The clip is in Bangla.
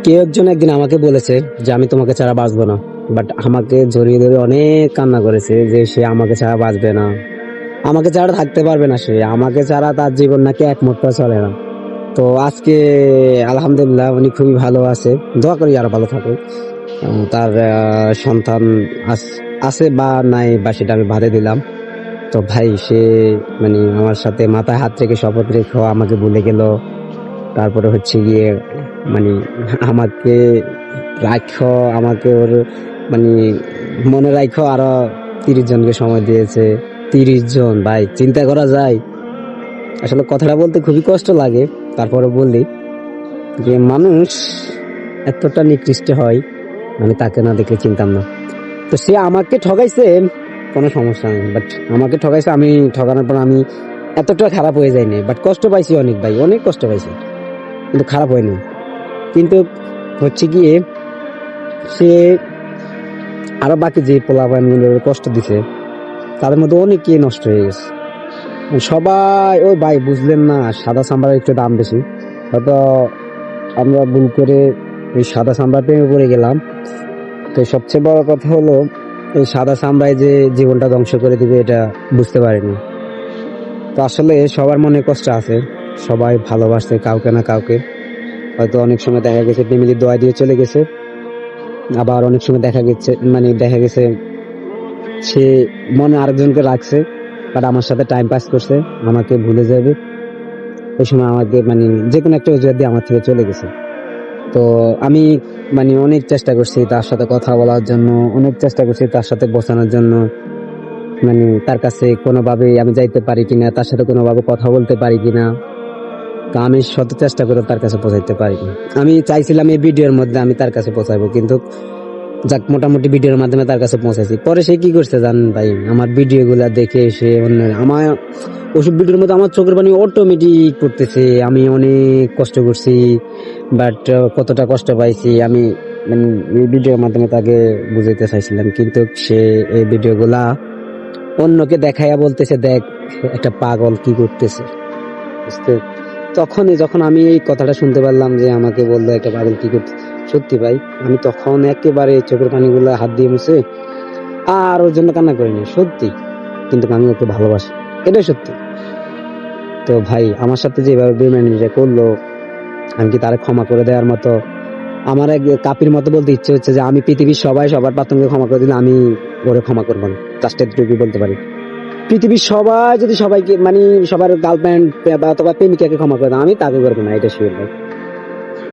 কেউ একজন একদিন আমাকে বলেছে যে আমি তোমাকে ছাড়া বাঁচবো না, বাট আমাকে জড়িয়ে ধরে অনেক কান্না করেছে যে সে আমাকে ছাড়া বাঁচবে না, আমাকে ছাড়া থাকতে পারবে না, সে আমাকে ছাড়া তার জীবন নাকি এক মুহূর্ত চলে না। তো আজকে আলহামদুলিল্লাহ উনি খুবই ভালো আছে, দোয়া করি আরো ভালো থাকুক। তার সন্তান আছে বা নাই বা সেটা আমি বাদে দিলাম। তো ভাই সে মানে আমার সাথে মাথায় হাত রেখে শপথ রেখে আমাকে ভুলে গেল। তারপরে হচ্ছে গিয়ে মানে আমাকে রাখো, আমাকে ওর মানে মনে রাখো আরো 30 জনকে সময় দিয়েছে। 30 জন ভাই, চিন্তা করা যায়? আসলে কথাটা বলতে খুবই কষ্ট লাগে, তারপরে বললি যে মানুষ এতটা নিকৃষ্ট হয়, আমি তাকে না দেখলে চিনতাম না। তো সে আমাকে ঠকাইছে, কোনো সমস্যা নেই, বাট আমাকে ঠকাইছে, আমি ঠকানোর পর আমি এতটা খারাপ হয়ে যায়নি, বাট কষ্ট পাইছি অনেক ভাই, অনেক কষ্ট পাইছি, কিন্তু খারাপ হয়নি। কিন্তু হচ্ছে গিয়ে সে আরো বাকি যে পোলাপানগুলো কষ্ট দিছে তাদের মধ্যে অনেকে নষ্ট হয়ে গেছে। সবাই ওই ভাই বুঝলেন না, সাদা চামড়ার একটু দাম বেশি, হয়তো আমরা ভুল করে এই সাদা চামড়া প্রেমে পড়ে গেলাম। তো সবচেয়ে বড় কথা হলো এই সাদা চামড়ায় যে জীবনটা ধ্বংস করে দিবে এটা বুঝতে পারিনি। তো আসলে সবার মনে কষ্ট আছে, সবাই ভালোবাসছে কাউকে না কাউকে। হয়তো অনেক সময় দেখা গেছে ফ্যামিলির দোয়া দিয়ে চলে গেছে, আবার অনেক সময় দেখা গেছে সে মনে আরেকজনকে রাখছে, বাট আমার সাথে টাইম পাস করছে, আমাকে ভুলে যাবে ওই সময়, আমাকে যে কোনো একটা অজুহাত দিয়ে আমার থেকে চলে গেছে। তো আমি অনেক চেষ্টা করছি তার সাথে কথা বলার জন্য, অনেক চেষ্টা করছি তার সাথে বসানোর জন্য, তার কাছে কোনোভাবে আমি যাইতে পারি কিনা, তার সাথে কোনোভাবে কথা বলতে পারি কিনা। তো আমি শত চেষ্টা করে তার কাছে পৌঁছাইতে পারিনি। আমি চাইছিলাম এই ভিডিওর মধ্যে আমি তার কাছে পৌঁছাবো, কিন্তু যাক মোটামুটি ভিডিওর মাধ্যমে তার কাছে পৌঁছাইছি। পরে সে কি করছে জানেন ভাই, আমার ভিডিও গুলা দেখে সে আমার ওসব ভিডিওর মধ্যে আমার চোখের পানি অটোমেটিক পড়তেছে। আমি অনেক কষ্ট করছি, বাট কতটা কষ্ট পাইছি আমি এই ভিডিওর মাধ্যমে তাকে বুঝাইতে চাইছিলাম, কিন্তু সে এই ভিডিও গুলা অন্যকে দেখাইয়া বলতেছে দেখ একটা পাগল কি করতেছে। বুঝতে তখনই যখন আমি এই কথাটা শুনতে পারলাম যে আমাকে বললো একটা পাগল কি করতে, সত্যি ভাই আমি তখন একেবারে চোখের পানিগুলো হাত দিয়ে মুছে আর ওর জন্য কান্না করিনি, সত্যি। কিন্তু আমি ওকে ভালোবাসি, এটাই সত্যি। তো ভাই আমার সাথে যেভাবে বেমানিটা করলো, আমি কি তারা ক্ষমা করে দেওয়ার মতো? আমার এক কাপির মতো বলতে ইচ্ছে হচ্ছে যে আমি পৃথিবীর সবার প্রাথমিক ক্ষমা করে দিলে আমি ওরে ক্ষমা করবো না, জাস্ট এতটুকু বলতে পারি। পৃথিবীর সবাই যদি সবাইকে সবার গার্লফ্রেন্ড অথবা প্রেমিকাকে ক্ষমা করে দেয়, আমি তাকে করবো না, এটা শিওর ভাই।